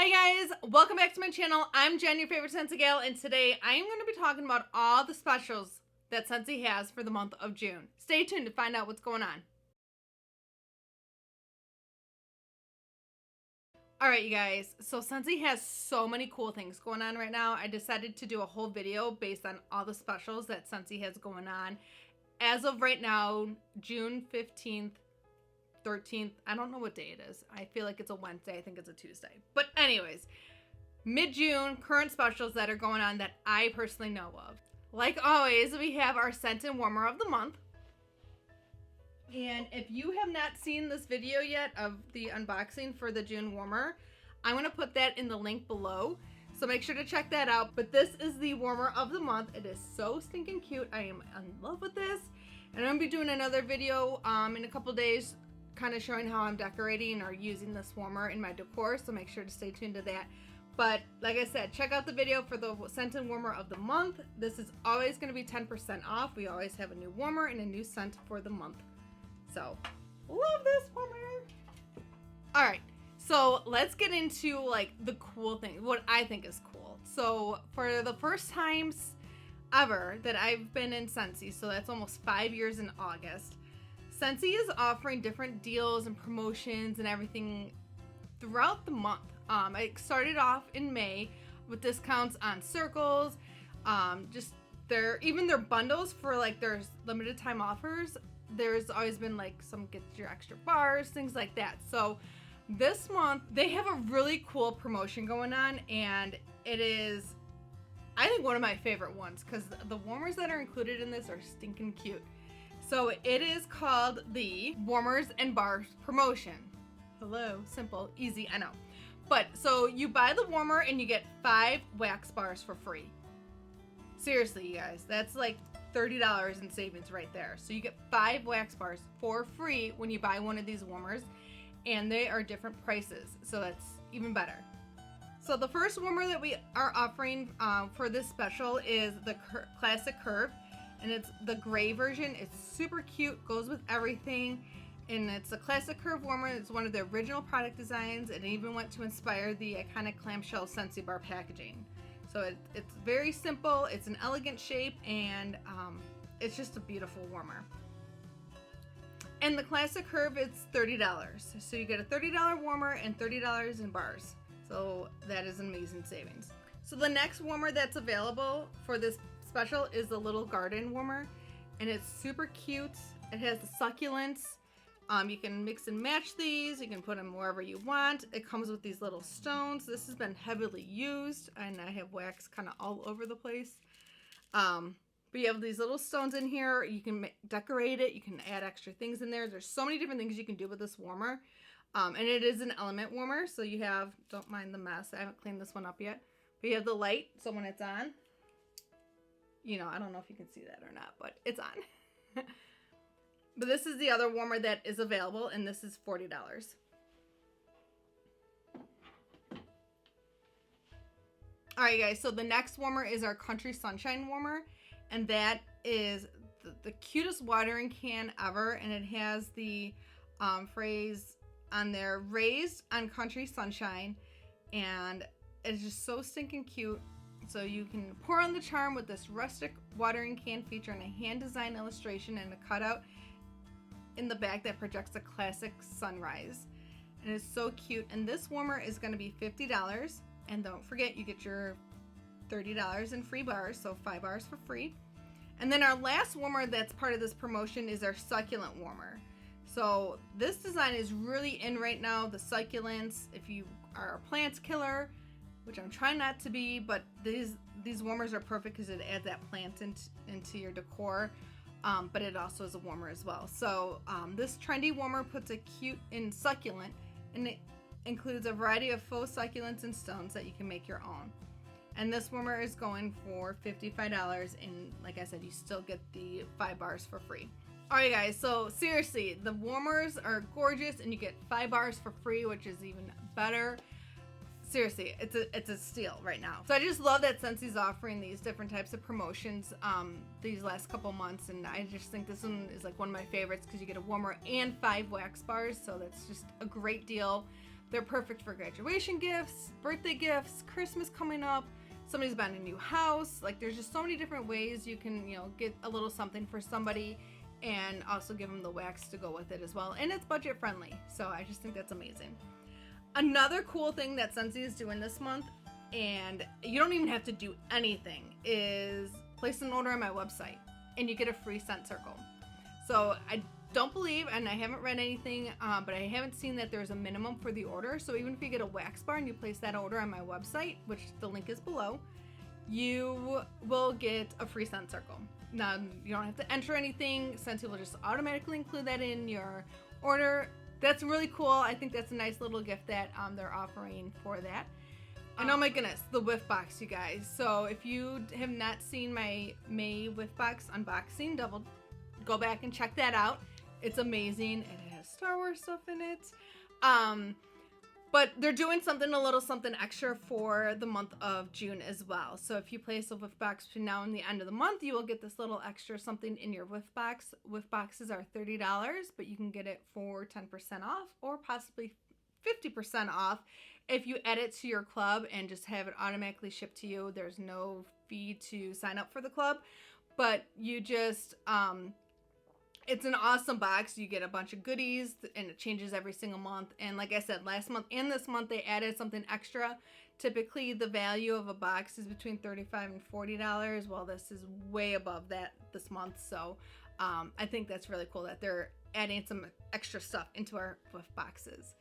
Hi guys, welcome back to my channel. I'm Jen, your favorite Scentsy gal, and today I am going to be talking about all the specials that Scentsy has for the month of June. Stay tuned to find out what's going on. Alright you guys, so Scentsy has so many cool things going on right now. I decided to do a whole video based on all the specials that Scentsy has going on. As of right now, June 15th, 13th, I don't know what day it is. I feel like it's a Wednesday. I think it's a Tuesday. But anyways, mid-June, current specials that are going on that I personally know of. Like always, we have our Scent and Warmer of the month. And if you have not seen this video yet of the unboxing for the June warmer, I'm going to put that in the link below. So make sure to check that out. But this is the warmer of the month. It is so stinking cute. I am in love with this. And I'm going to be doing another video in a couple days kind of showing how I'm decorating or using this warmer in my decor, so make sure to stay tuned to that. But like I said, check out the video for the Scent and Warmer of the month. This is always going to be 10% off. We always have a new warmer and a new scent for the month. So, love this warmer. Alright, so let's get into like the cool thing, what I think is cool. So for the first times ever that I've been in Scentsy, so that's almost 5 years in August, Scentsy is offering different deals and promotions and everything throughout the month. I started off in May with discounts on circles, even their bundles for like their limited time offers. There's always been like some get your extra bars, things like that. So this month they have a really cool promotion going on, and it is, I think, one of my favorite ones because the warmers that are included in this are stinking cute. So it is called the Warmers and Bars promotion. Hello, simple, easy, I know. But so you buy the warmer and you get 5 wax bars for free. Seriously, you guys, that's like $30 in savings right there. So you get 5 wax bars for free when you buy one of these warmers, and they are different prices, so that's even better. So the first warmer that we are offering for this special is the Classic Curve. And it's the gray version. It's super cute, goes with everything. And it's a Classic Curve warmer. It's one of the original product designs. It even went to inspire the iconic clamshell Scentsy bar packaging. So it's very simple, it's an elegant shape, and it's just a beautiful warmer. And the Classic Curve, it's $30. So you get a $30 warmer and $30 in bars. So that is an amazing savings. So the next warmer that's available for this special is the Little Garden warmer, and it's super cute. It has the succulents. You can mix and match these. You can put them wherever you want. It comes with these little stones. This has been heavily used, and I have wax kind of all over the place. But you have these little stones in here. You can decorate it. You can add extra things in there. There's so many different things you can do with this warmer. And it is an element warmer, so you have, don't mind the mess, I haven't cleaned this one up yet. But you have the light, so when it's on, you know, I don't know if you can see that or not, but it's on. But this is the other warmer that is available, and this is $40. Alright guys, so the next warmer is our Country Sunshine warmer, and that is the cutest watering can ever, and it has the phrase on there, raised on Country Sunshine, and it's just so stinking cute. So you can pour on the charm with this rustic watering can featuring a hand-designed illustration and a cutout in the back that projects a classic sunrise. And it's so cute. And this warmer is going to be $50. And don't forget, you get your $30 in free bars, so 5 bars for free. And then our last warmer that's part of this promotion is our Succulent Warmer. So this design is really in right now, the succulents. If you are a plants killer, which I'm trying not to be, but these warmers are perfect because it adds that plant into your decor, but it also is a warmer as well. So this trendy warmer puts a cute and succulent, and it includes a variety of faux succulents and stones that you can make your own. And this warmer is going for $55, and like I said, you still get the 5 bars for free. Alright guys, so seriously, the warmers are gorgeous, and you get 5 bars for free, which is even better. Seriously, it's a steal right now. So I just love that Scentsy's offering these different types of promotions these last couple months, and I just think this one is like one of my favorites because you get a warmer and 5 wax bars, so that's just a great deal. They're perfect for graduation gifts, birthday gifts, Christmas coming up, somebody's buying a new house. Like, there's just so many different ways you can, get a little something for somebody and also give them the wax to go with it as well. And it's budget friendly. So I just think that's amazing. Another cool thing that Scentsy is doing this month, and you don't even have to do anything, is place an order on my website and you get a free scent circle. So I don't believe, and I haven't read anything, but I haven't seen that there's a minimum for the order. So even if you get a wax bar and you place that order on my website, which the link is below, you will get a free scent circle. Now, you don't have to enter anything. Scentsy will just automatically include that in your order. That's really cool. I think that's a nice little gift that they're offering for that. And oh my goodness, the whiff box, you guys. So if you have not seen my May whiff box unboxing, go back and check that out. It's amazing. It has Star Wars stuff in it. But they're doing a little something extra for the month of June as well. So if you place a whiff box between now and the end of the month, you will get this little extra something in your whiff box. Whiff boxes are $30, but you can get it for 10% off or possibly 50% off if you add it to your club and just have it automatically shipped to you. There's no fee to sign up for the club, but you just... it's an awesome box. You get a bunch of goodies and it changes every single month. And like I said, last month and this month, they added something extra. Typically, the value of a box is between $35 and $40. Well, this is way above that this month. So I think that's really cool that they're adding some extra stuff into our whiff boxes.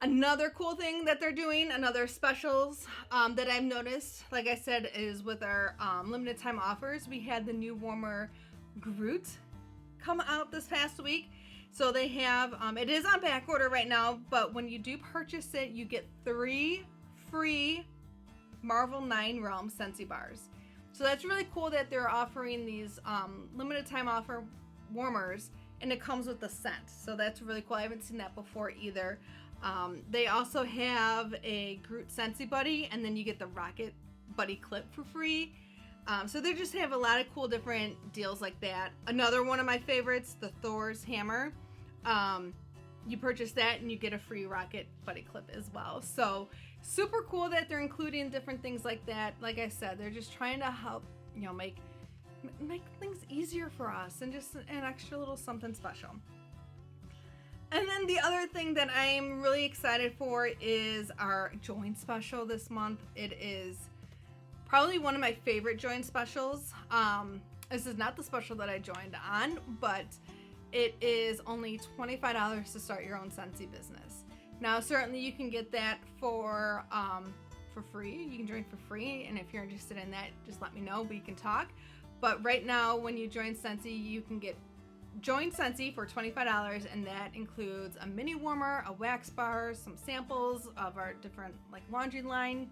Another cool thing that they're doing, another specials that I've noticed, like I said, is with our limited time offers. We had the new warmer Groot come out this past week. So they have, it is on back order right now, but when you do purchase it, you get 3 free Marvel 9 Realm Scentsy bars. So that's really cool that they're offering these limited time offer warmers, and it comes with the scent. So that's really cool. I haven't seen that before either. They also have a Groot Scentsy Buddy, and then you get the Rocket Buddy clip for free. So they just have a lot of cool different deals like that. Another one of my favorites, the Thor's Hammer. You purchase that and you get a free Rocket Buddy clip as well. So super cool that they're including different things like that. Like I said, they're just trying to help, make things easier for us and just an extra little something special. And then the other thing that I'm really excited for is our join special this month. It is probably one of my favorite join specials. This is not the special that I joined on, but it is only $25 to start your own Scentsy business. Now, certainly you can get that for free. You can join for free, and if you're interested in that, just let me know. We can talk. But right now, when you join Scentsy, you can get Join Scentsy for $25, and that includes a mini warmer, a wax bar, some samples of our different laundry line,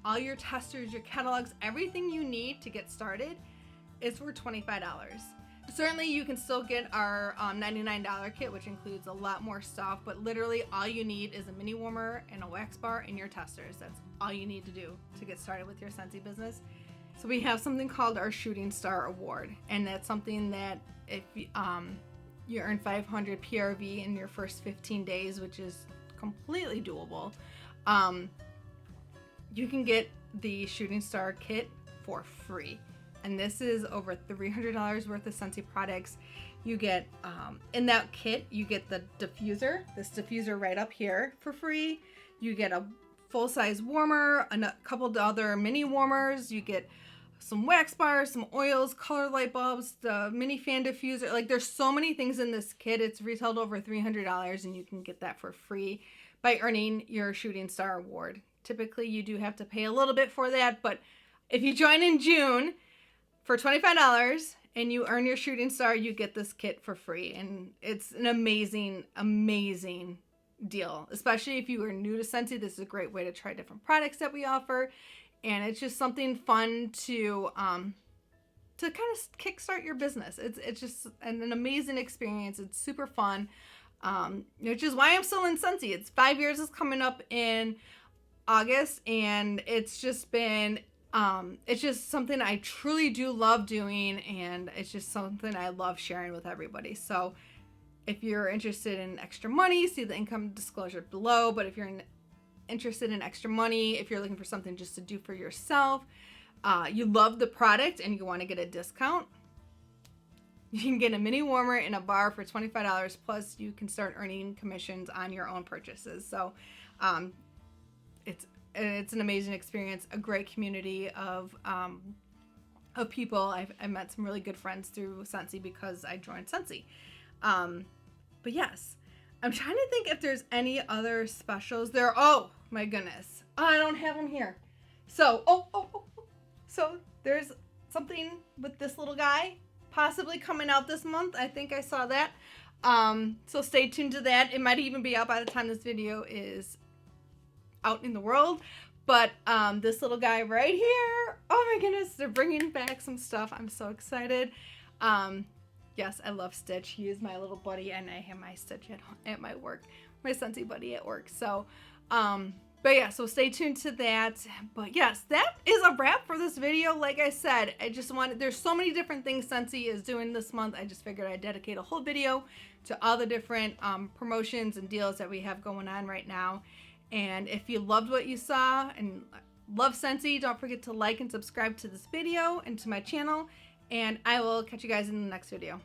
all your testers, your catalogs, everything you need to get started is for $25. Certainly you can still get our $99 kit, which includes a lot more stuff, but literally all you need is a mini warmer and a wax bar and your testers. That's all you need to do to get started with your Scentsy business. So we have something called our Shooting Star Award, and that's something that if you earn 500 PRV in your first 15 days, which is completely doable, you can get the Shooting Star kit for free. And this is over $300 worth of Scentsy products. You get, in that kit, you get the diffuser, this diffuser right up here for free. You get a full-size warmer, a couple of other mini warmers. You get some wax bars, some oils, color light bulbs, the mini fan diffuser. There's so many things in this kit. It's retailed over $300, and you can get that for free by earning your Shooting Star Award. Typically, you do have to pay a little bit for that, but if you join in June for $25 and you earn your Shooting Star, you get this kit for free. And it's an amazing, amazing deal. Especially if you are new to Scentsy, this is a great way to try different products that we offer. And it's just something fun to kind of kickstart your business. It's just an amazing experience. It's super fun, which is why I'm still in Scentsy. It's 5 years is coming up in August, and it's just been it's just something I truly do love doing, and it's just something I love sharing with everybody. So If you're interested in extra money, see the income disclosure below. But if you're interested in extra money, if you're looking for something just to do for yourself, you love the product and you want to get a discount, you can get a mini warmer in a bar for $25, plus you can start earning commissions on your own purchases. So it's an amazing experience, a great community of people. I met some really good friends through Scentsy because I joined Scentsy. But yes, I'm trying to think if there's any other specials there. Oh my goodness. Oh, I don't have them here. So, so there's something with this little guy possibly coming out this month. I think I saw that. So stay tuned to that. It might even be out by the time this video is out in the world. But this little guy right here, oh my goodness, they're bringing back some stuff. I'm so excited. Yes, I love Stitch. He is my little buddy, and I have my Stitch at my work, my Scentsy buddy at work. So, but yeah, so stay tuned to that. But yes, that is a wrap for this video. Like I said, there's so many different things Scentsy is doing this month. I just figured I'd dedicate a whole video to all the different promotions and deals that we have going on right now. And if you loved what you saw and love Scentsy, don't forget to like and subscribe to this video and to my channel. And I will catch you guys in the next video.